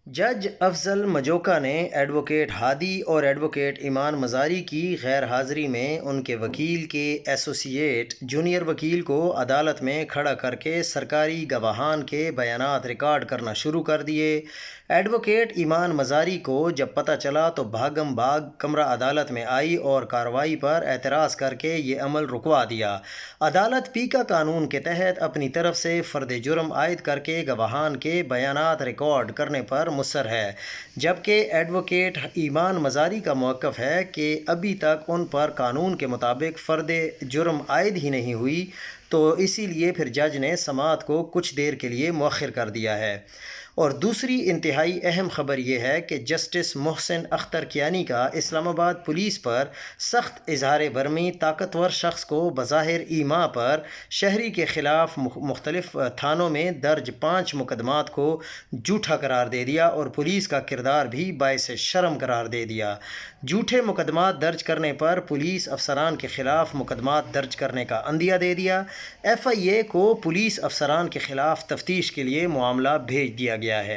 جج افضل مجوکا نے ایڈوکیٹ ہادی اور ایڈوکیٹ ایمان مزاری کی غیر حاضری میں ان کے وکیل کے ایسوسی جونیئر وکیل کو عدالت میں کھڑا کر کے سرکاری گواہان کے بیانات ریکارڈ کرنا شروع کر دیے۔ ایڈوکیٹ ایمان مزاری کو جب پتہ چلا تو بھاگم بھاگ کمرہ عدالت میں آئی اور کارروائی پر اعتراض کر کے یہ عمل رکوا دیا۔ عدالت پیکا قانون کے تحت اپنی طرف سے فرد جرم عائد کر کے گواہان کے بیانات ریکارڈ کرنے پر مصر ہے، جبکہ ایڈوکیٹ ایمان مزاری کا موقف ہے کہ ابھی تک ان پر قانون کے مطابق فرد جرم عائد ہی نہیں ہوئی، تو اسی لیے پھر جج نے سماعت کو کچھ دیر کے لیے مؤخر کر دیا ہے۔ اور دوسری انتہائی اہم خبر یہ ہے کہ جسٹس محسن اختر کیانی کا اسلام آباد پولیس پر سخت اظہار برمی طاقتور شخص کو بظاہر ایما پر شہری کے خلاف مختلف تھانوں میں درج 5 مقدمات کو جھوٹا قرار دے دیا اور پولیس کا کردار بھی باعث شرم قرار دے دیا۔ جھوٹے مقدمات درج کرنے پر پولیس افسران کے خلاف مقدمات درج کرنے کا عندیہ دے دیا۔ ایف آئی اے کو پولیس افسران کے خلاف تفتیش کے لیے معاملہ بھیج دیا گیا ہے۔